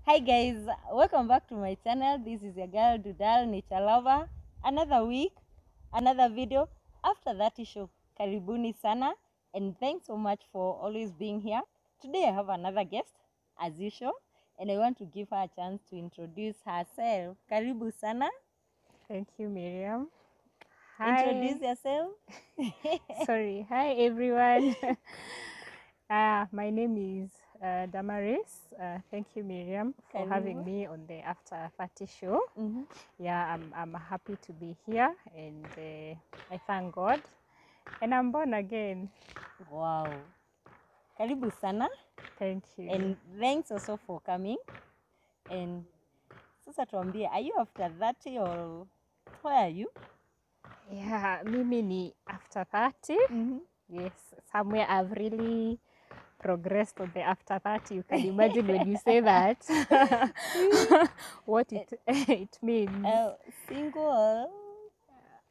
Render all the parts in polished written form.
Hi guys, welcome back to my channel. This is your girl Dudal Nature Lover. Another week, another video. After that show, karibuni sana, and thanks so much for always being here. Today I have another guest, as usual, and I want to give her a chance to introduce herself. Karibu sana. Thank you, Miriam. Hi. Introduce yourself. Sorry. Hi, everyone. My name is Damaris. Thank you, Miriam, for having me on the After Party show. Yeah, I'm happy to be here, and I thank God. And I'm born again. Wow. Karibu sana. Thank you. And thanks also for coming. And sasa tuambie, are you after 30 or where are you? Yeah, mimi ni after 30. Yes, somewhere I've really progressed on the after 30. You can imagine when you say that what it means. Single?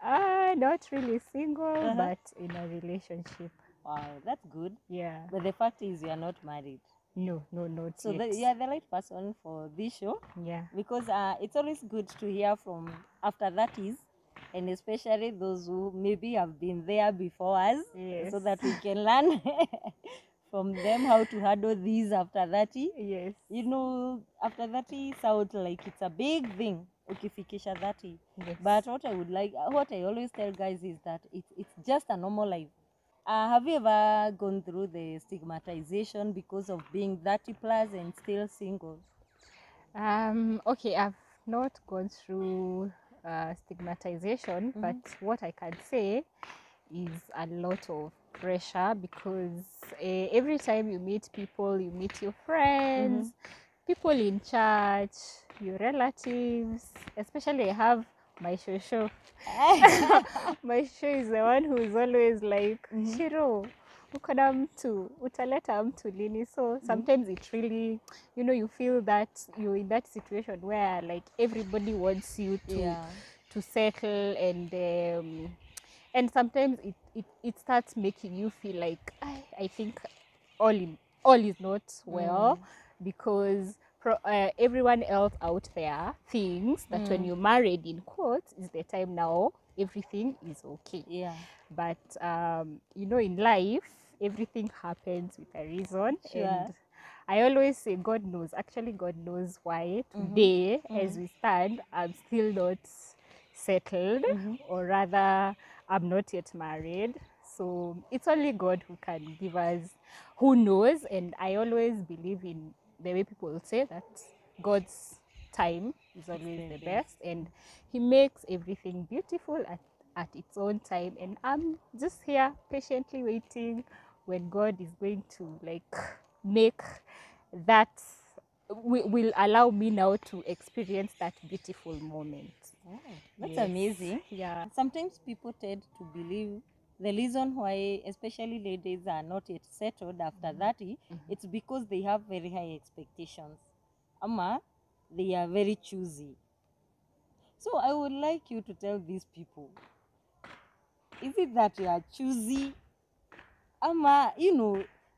Not really single, but in a relationship. Wow, that's good. Yeah. But the fact is you are not married. No, not so yet. So you are the right person for this show. Yeah. Because it's always good to hear from after 30s, and especially those who maybe have been there before us. Yes. So that we can learn from them how to handle these after 30. Yes. You know, after 30 sounds like it's a big thing. Ukifikisha 30. Yes. But what I always tell guys is that it's just a normal life. Have you ever gone through the stigmatization because of being 30 plus and still single? Okay, I've not gone through stigmatization, but what I can say is a lot of pressure, because every time you meet people, you meet your friends, people in church, your relatives. Especially I have my shosho. My shosho is the one who is always like, Shiro, uko na mtu, utaleta mtu lini? So sometimes it really, you feel that you're in that situation where like everybody wants you to settle, and sometimes it starts making you feel like I think all is not well, because everyone else out there thinks that when you're married, in quotes, is the time now everything is okay. Yeah. But in life, everything happens with a reason. Sure. And I always say God knows. Actually, God knows why today, as we stand, I'm still not settled, or rather, I'm not yet married. So it's only God who can give us, who knows. And I always believe in the way people say that God's time is always the best, and He makes everything beautiful at its own time. And I'm just here patiently waiting when God is going to like make that, will allow me now to experience that beautiful moment. Oh, that's amazing. Yeah. Sometimes people tend to believe the reason why especially ladies are not yet settled after 30, it's because they have very high expectations. Ama, they are very choosy. So I would like you to tell these people, is it that you are choosy? Ama,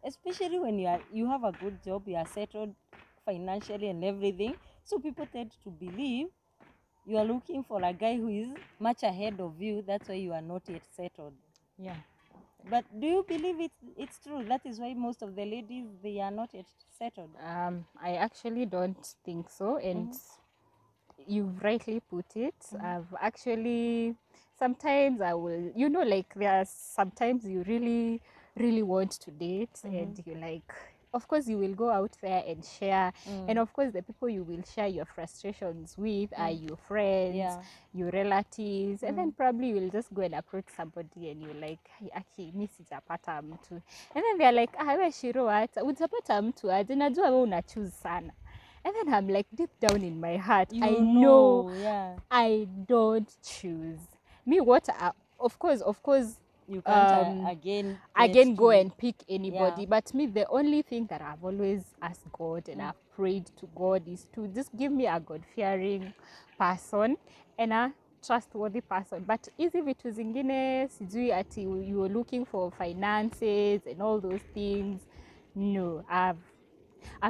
especially when you have a good job, you are settled financially and everything. So people tend to believe you are looking for a guy who is much ahead of you. That's why you are not yet settled. Yeah. But do you believe it's true? That is why most of the ladies, they are not yet settled. I actually don't think so. And you've rightly put it. I've actually, sometimes I will, like there are sometimes you really, really want to date, and you like, of course, you will go out there and share. And of course, the people you will share your frustrations with are your friends, your relatives, and then probably you will just go and approach somebody and you're like, aki, mi sijapata mtu. And then they're like, we Shiro, hata utapata mtu aje, najua wewe una choose sana. And then I'm like, deep down in my heart, I know I don't choose. Me, of course, you can't again go and pick anybody. But me, the only thing that I've always asked God and I've prayed to God is to just give me a God-fearing person and a trustworthy person. But easy vitu zingine, sijui ati you were looking for finances and all those things. No, I've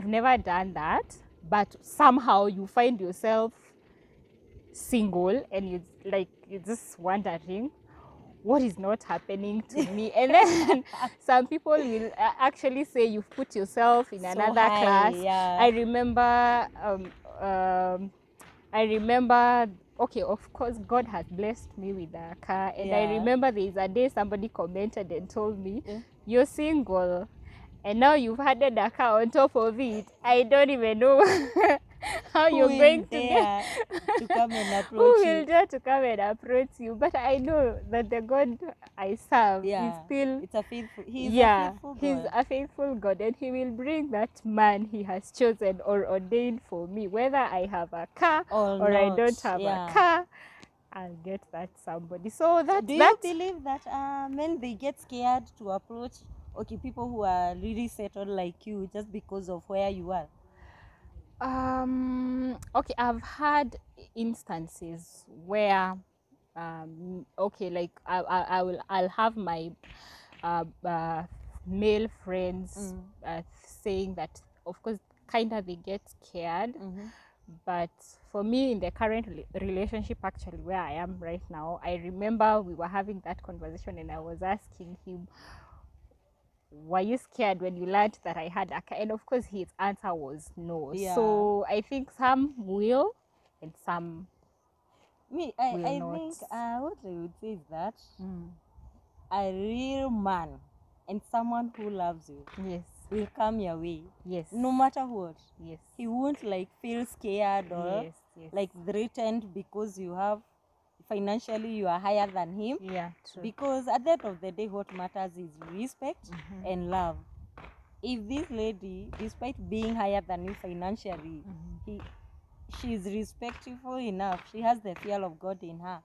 never done that. but somehow you find yourself single, and you're just wondering what is not happening to me. And then some people will actually say you've put yourself in So another high, class. yeah. I remember, okay, of course, God has blessed me with a car. And I Yeah. remember there is a day somebody commented and told me, Yeah. you're single, and now you've added a car on top of it. I don't even know how Who you're will going to dare get to come and who approach will you? dare to come and approach you. But I know that the God I serve is Yeah, still, it's a faithful. He's yeah, a faithful he's God. a faithful God, and he will bring that man he has chosen or ordained for me, whether I have a car or I not, don't have yeah. a car. I'll get that somebody. So So that's do you believe that men, they get scared to approach people who are really settled like you just because of where you are? Okay, I've had instances where okay, like I'll have my uh, male friends saying that, of course, kind of they get scared. But for me, in the current relationship, actually where I am right now, I remember we were having that conversation, and I was asking him, were you scared when you learned that I had a car? And of course his answer was no. Yeah. So I think some will and some I will not. think what I would say is that a real man and someone who loves you Yes. will come your way. Yes. No matter what. Yes. He won't like feel scared or Yes. Yes. like threatened because you have financially you are higher than him. Yeah, true. Because at the end of the day, what matters is respect and love. If this lady, despite being higher than you financially, she's respectful enough, she has the fear of God in her,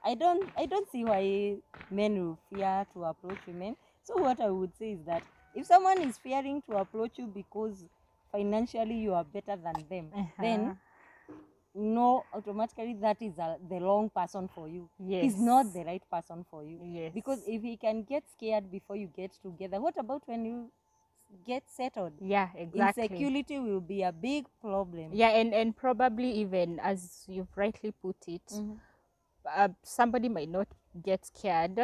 I don't see why men will fear to approach women. So what I would say is that if someone is fearing to approach you because financially you are better than them, then no, automatically that is the wrong person for you. Yes. He's not the right person for you. Yes. Because if he can get scared before you get together, what about when you get settled? Yeah, exactly. Insecurity will be a big problem. Yeah, and probably, even as you've rightly put it, somebody might not get scared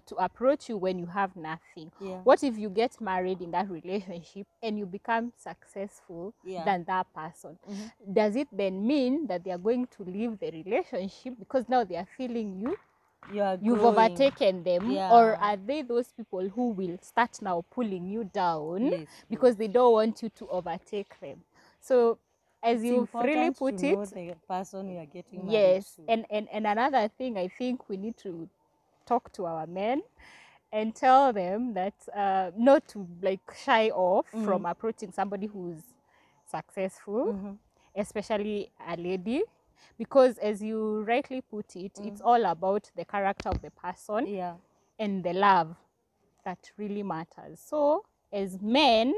to approach you when you have nothing. Yeah. What if you get married in that relationship and you become successful than that person? Does it then mean that they are going to leave the relationship because now they are feeling you've growing. overtaken them? Yeah. Or are they those people who will start now pulling you down Yes, because they don't want you to overtake them? So as it's you've really important put to it, know the person you are getting married yes. to. And another thing, I think we need to talk to our men and tell them that not to like shy off from approaching somebody who's successful, especially a lady, because as you rightly put it, it's all about the character of the person and the love that really matters. So as men,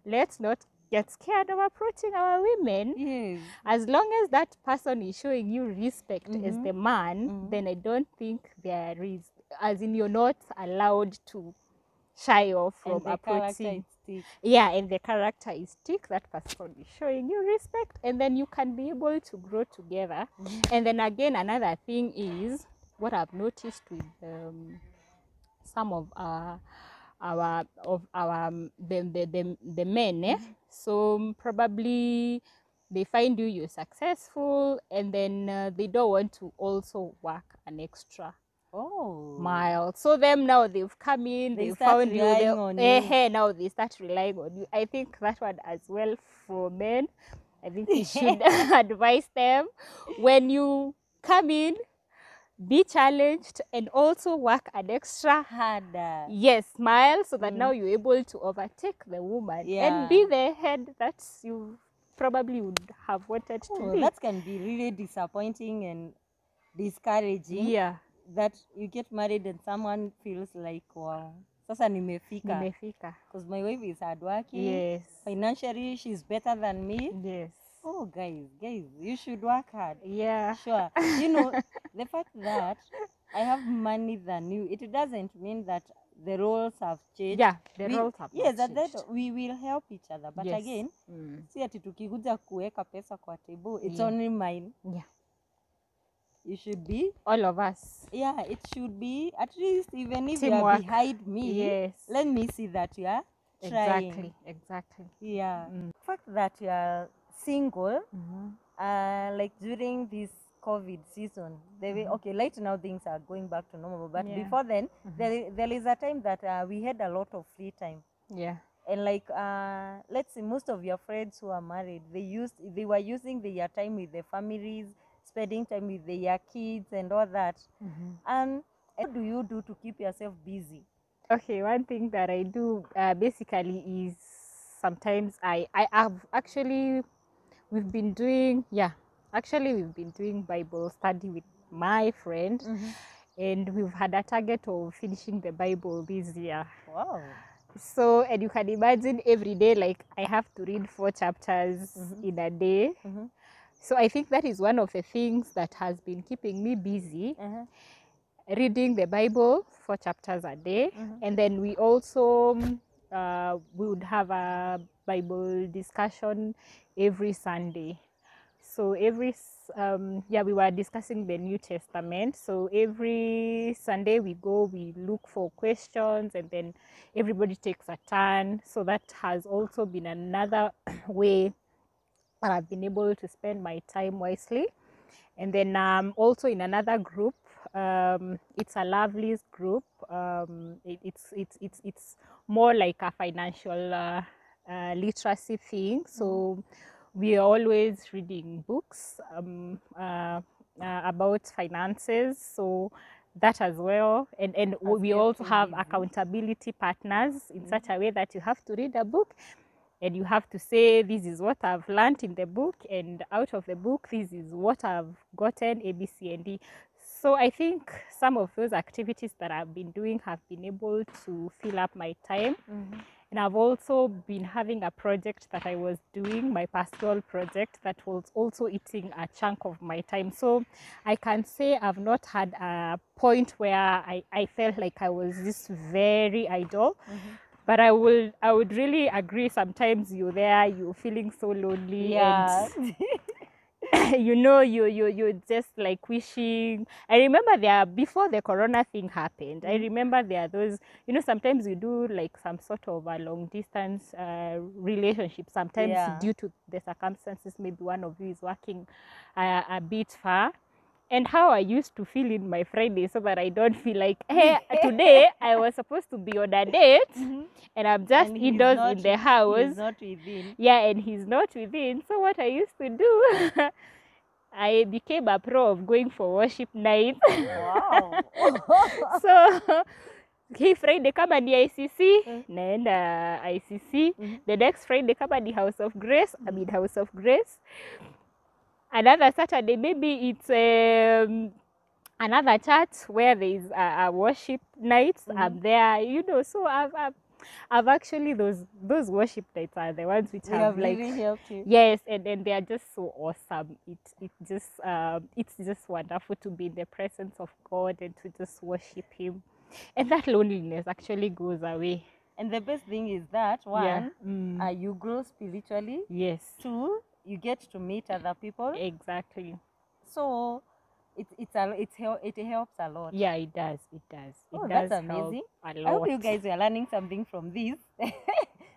let's not get scared of approaching our women. Yes. As long as that person is showing you respect as the man, then I don't think there is, as in you're not allowed to shy off from And the approaching. character Yeah, and the character is thick. That person is showing you respect, and then you can be able to grow together. And then again, another thing is what I've noticed with some of the men. So probably they find you're successful, and then they don't want to also work an extra mile. So them now they've come in, they've found you, now they start relying on you. I think that one as well for men, I think we should advise them, when you come in, be challenged and also work an extra harder. Yes, smile, so that now you're able to overtake the woman and be the head that you probably would have wanted to be. That can be really disappointing and discouraging. Yeah. That you get married and someone feels like, wow, sasa nimefika. Because my wife is hardworking. Yes. Financially, she's better than me. Yes. Oh, guys, you should work hard. Yeah. Sure. You know, the fact that I have money than you, it doesn't mean that the roles have changed. Yeah, the We, roles have yes, not at that changed. we will help each other, but Yes. again, si ati tukikuja kuweka pesa kwa table, it's Yeah. only mine. Yeah. You should be All of us. Yeah, it should be at least, even if you Teamwork. are behind me, Yes. let me see that you are trying. Exactly. Yeah. The fact that you are single, like during this COVID season, okay, right now things are going back to normal, but Yeah. before then, there is a time that we had a lot of free time. Yeah. And like, let's say most of your friends who are married, they were using their time with their families, spending time with their kids and all that. And what do you do to keep yourself busy? Okay, one thing that I do basically is sometimes I have actually we've been doing Bible study with my friend, and we've had a target of finishing the Bible this year. Wow. So, and you can imagine every day, like I have to read 4 chapters in a day. So I think that is one of the things that has been keeping me busy, reading the Bible 4 chapters a day. And then we also we would have a Bible discussion every Sunday. So we were discussing the New Testament. So every Sunday we look for questions, and then everybody takes a turn. So that has also been another way that I've been able to spend my time wisely. And then also in another group, it's a Lovelies group. It's more like a financial literacy thing. So we are always reading books about finances. So that as well. And we also have accountability partners in such a way that you have to read a book, and you have to say, this is what I've learned in the book, and out of the book, this is what I've gotten, A, B, C, and D. So I think some of those activities that I've been doing have been able to fill up my time. And I've also been having a project that I was doing, my pastoral project, that was also eating a chunk of my time. So I can say I've not had a point where I felt like I was just very idle. But I would really agree, sometimes you're feeling so lonely, and you're just like wishing. I remember before the corona thing happened, I remember there are those, sometimes you do like some sort of a long distance relationship, sometimes due to the circumstances, maybe one of you is working a bit far. And how I used to feel in my Friday, so that I don't feel like, hey, today I was supposed to be on a date, and I'm just indoors in the house. He's not within. Yeah, and he's not within. So what I used to do, I became a pro of going for worship night. Wow. So hii Friday kama ni ICC, naenda ICC. The next Friday kama ni House of Grace, I mean House of Grace. Another Saturday, maybe it's another church where there is a worship night. I'm there, so I've actually, those worship nights are the ones which have like really helped you. Yes, and they are just so awesome. It's just wonderful to be in the presence of God and to just worship Him, and that loneliness actually goes away. And the best thing is that one, you grow spiritually. Yes. 2, you get to meet other people. Exactly. So it helps a lot. Yeah, it does. Oh, does that's amazing. Help a lot. I hope you guys are learning something from this.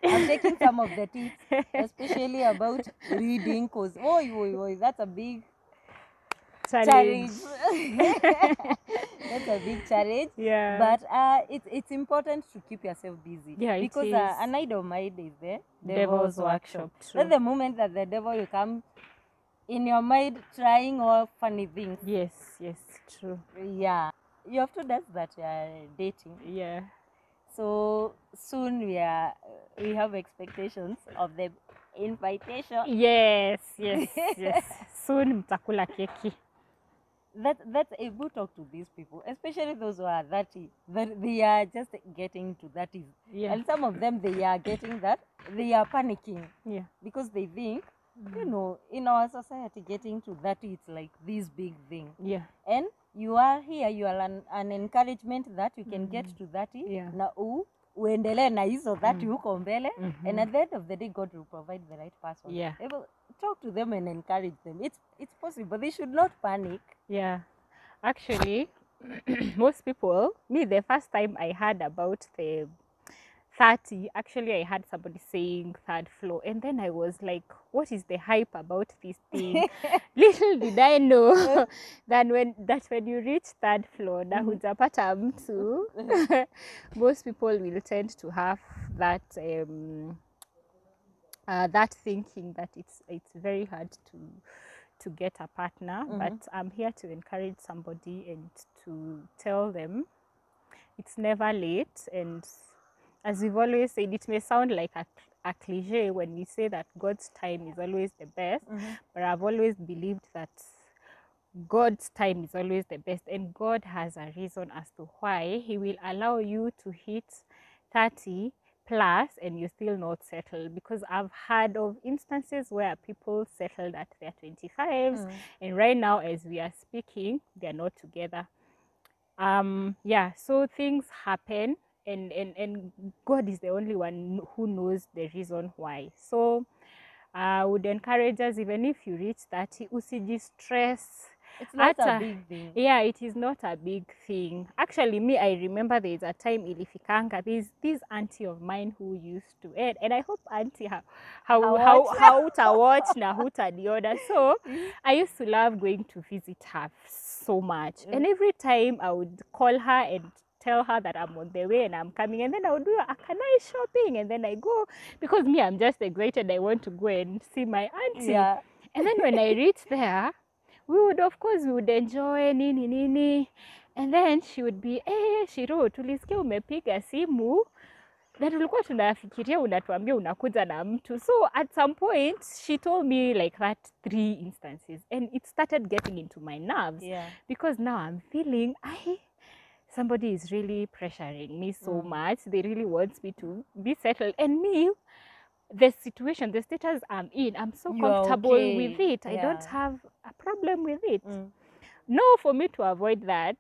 I'm taking some of the tips, especially about reading, because that's a big challenge. That's a big challenge. Yeah. But it's important to keep yourself busy. Yeah, because it is. an idle mind is the Devil's workshop. True. That's the moment that the devil will come in your mind trying all funny things. Yes, true. Yeah. You have told us that you are dating. Yeah. So soon we have expectations of the invitation. Yes. Soon mtakula keki. That's a good talk to these people, especially those who are 30. They are just getting to 30s. Yeah. And some of them, they are getting that. They are panicking. Yeah. Because they think, in our society, getting to 30, it's like this big thing. Yeah. And you are here, you are an encouragement that you can get to 30 Yeah. na uendelee na hizo 30 huko mbele, and at the end of the day God will provide the right person. Yeah. Talk to them and encourage them. It's possible. They should not panic. Yeah, actually most people, me, the first time I heard about the 30, actually I heard somebody saying third floor, and then I was like, what is the hype about this thing? Little did I know that when you reach third floor na hujapata mtu, most people will tend to have that that thinking that it's very hard to get a partner. But I'm here to encourage somebody and to tell them it's never late. And as we've always said, it may sound like a cliche when we say that God's time is always the best, but I've always believed that God's time is always the best, and God has a reason as to why He will allow you to hit 30 plus and you're still not settled. Because I've heard of instances where people settled at their 25s, and right now as we are speaking, they're not together. Yeah, so things happen, and God is the only one who knows the reason why. So I would encourage us, even if you reach 30, stress. It's not a big thing. Yeah, it is not a big thing. Actually, me, I remember there is a time ilifikanga. There's this auntie of mine who used to eat, and I hope auntie how to watch na huta the order. So I used to love going to visit her so much, and every time I would call her and tell her that I'm on the way and I'm coming, and then I would do a canai shopping, and then I go, because me, I'm just excited. I want to go and see my auntie. Yeah. And then when I reach there, we would enjoy nini, and then she would be Shiro, tulisikia umepiga simu na tulikuwa tunafikiria unatuambia unakuja na mtu. So at some point she told me like that 3 instances, and it started getting into my nerves. Because now I'm feeling somebody is really pressuring me so much. They really want me to be settled, and me, the situation, the status I'm in, I'm so comfortable with it. I don't have a problem with it. No, for me to avoid that,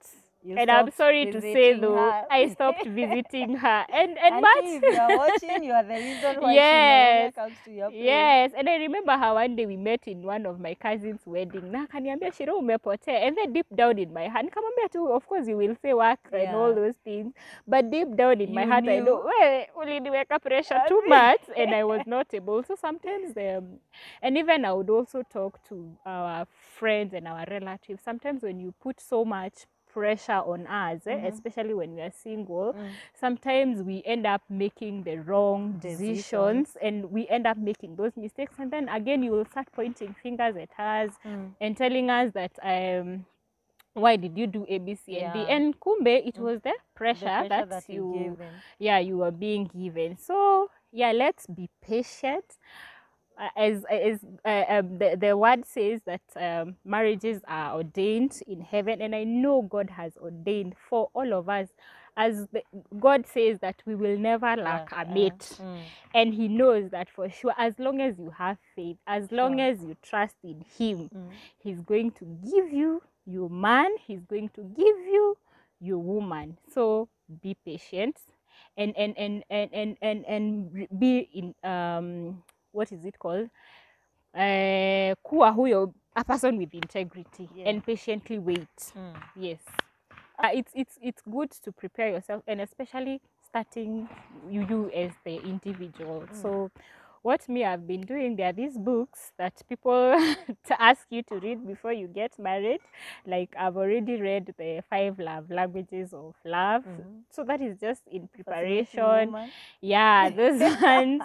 and I'm sorry to say though, I stopped visiting her. And if you are watching, you are the reason why she never comes to your place. Yes, and I remember how one day we met in one of my cousin's wedding. Na kaniambia Shiro umepotea, and then deep down in my heart, nikamwambia tu, of course you will say work and all those things, but deep down in my heart I know, uliniweka pressure too much, and I was not able. So sometimes, and even I would also talk to our friends and our relatives. Sometimes when you put so much pressure on us, especially when we are single, sometimes we end up making the wrong decisions, and we end up making those mistakes, and then again you will start pointing fingers at us and telling us that why did you do ABC and D? And kumbe it was the pressure that you were being given. So yeah, let's be patient. As the word says that marriages are ordained in heaven, and I know God has ordained for all of us. As God says that we will never lack a mate, and He knows that for sure. As long as you have faith, as long as you trust in Him, He's going to give you your man, He's going to give you your woman. So be patient, and be in what is it called? Kuwa huyo, a person with integrity, and patiently wait. Yes. It's good to prepare yourself, and especially starting you as the individual. So what I've been doing, there are these books that people to ask you to read before you get married. Like I've already read the 5 love languages of love. So that is just in preparation. Yeah, those ones,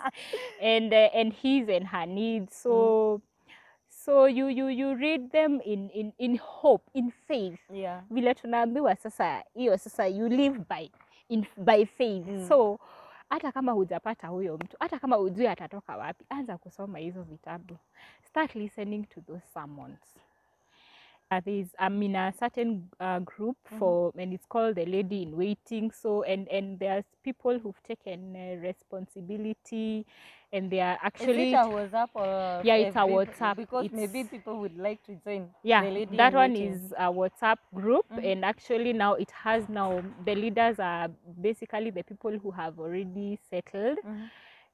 and his and her needs. So you read them in hope, in faith. Vile tunaambiwa sasa, hiyo sasa you live by faith. So hata kama hujapata huyo mtu, hata kama hujui atatoka wapi, anza kusoma hizo vitabu. Start listening to those sermons. There's I'm in a certain group for, and it's called the Lady in Waiting. So and there's people who've taken responsibility, and they are Is it actually a WhatsApp or yeah, it's a FB? WhatsApp. Because It's maybe people would like to join yeah, the Lady that in one Waiting. is a WhatsApp group, and actually now it has now the leaders are basically the people who have already settled,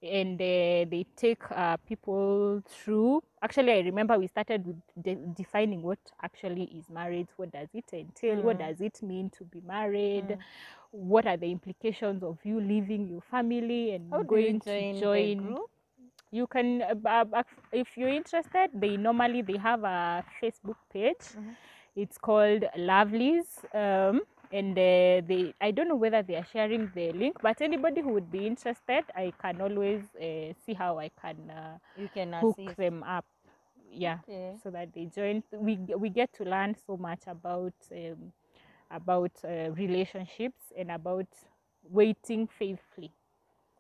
and they take people through. Actually, I remember we started with defining what actually is marriage, what does it entail, what does it mean to be married, what are the implications of you leaving your family and How do you going to join the join. group? You can if you're interested, they have a Facebook page. It's called Lovelies, and I don't know whether they are sharing the link, but anybody who would be interested, I can always see how I can You can hook assist. them up, yeah, Okay. so that they join. We get to learn so much about relationships and about waiting faithfully.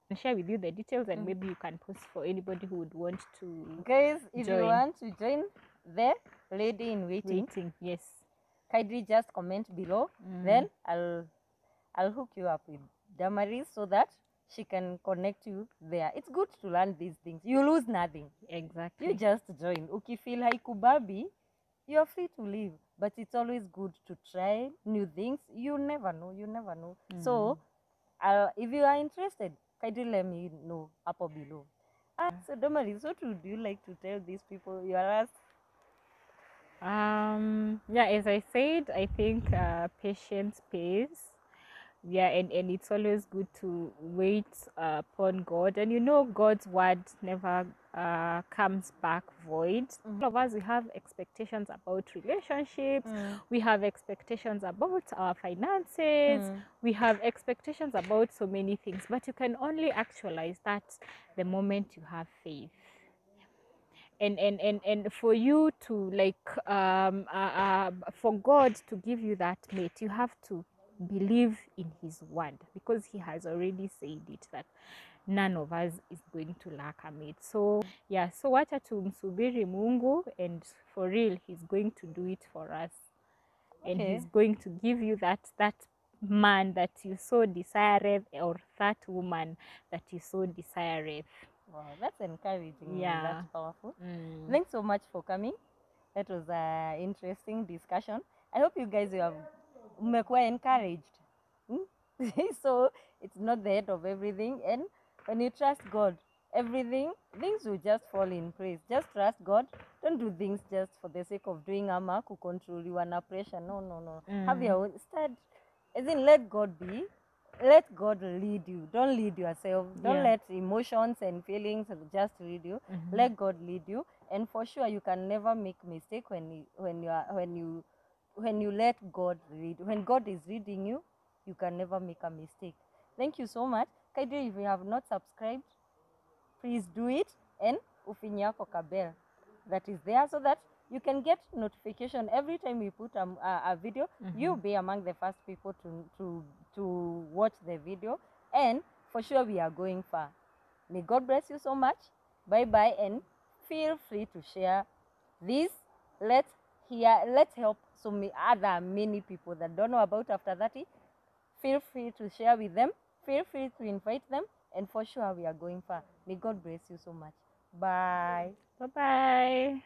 And share with you the details, and maybe you can post for anybody who would want to Guys, if you join. want to join the Lady in Waiting, Yes. kindly just comment below. Then I'll hook you up with Damaris so that she can connect you there. It's good to learn these things. You lose nothing. Exactly. You just join. Ukifeel haikubabi, you're free to leave. But it's always good to try new things. You never know. You never know. So, if you are interested, kindly let me know up below. So, Damaris, what would you like to tell these people? You are asked. Yeah, as I said, I think patience pays. Yeah, and it's always good to wait upon God, and you know God's word never comes back void. All of us, we have expectations about relationships, we have expectations about our finances, we have expectations about so many things, but you can only actualize that the moment you have faith. And for you to for God to give you that mate, you have to believe in his word, because he has already said it that none of us is going to lack a mate. So yeah, so wacha tumsubiri Mungu, and for real he's going to do it for us. And he's going to give you that man that you so desireth, or that woman that you so desireth. Wow, that's encouraging. Yeah. That's powerful. Thanks so much for coming. That was an interesting discussion. I hope you guys have umekuwa encouraged. So it's not the end of everything. And when you trust God, things will just fall in place. Just trust God. Don't do things just for the sake of doing ama to control you under pressure. No. Have your own start. As in, let God be. Let God lead you. Don't lead yourself. Don't let emotions and feelings just lead you. Let God lead you. And for sure, you can never make mistake when you let God lead. When God is leading you, you can never make a mistake. Thank you so much. Kindly, if you have not subscribed, please do it, and ufinya kwa bell that is there, so that you can get notification every time we put a video. You'll be among the first people to watch the video, and for sure we are going far. May God bless you so much. Bye bye, and feel free to share this. Let's help many people that don't know about After 30. Feel free to share with them. Feel free to invite them. And for sure, we are going far. May God bless you so much. Bye. Bye-bye.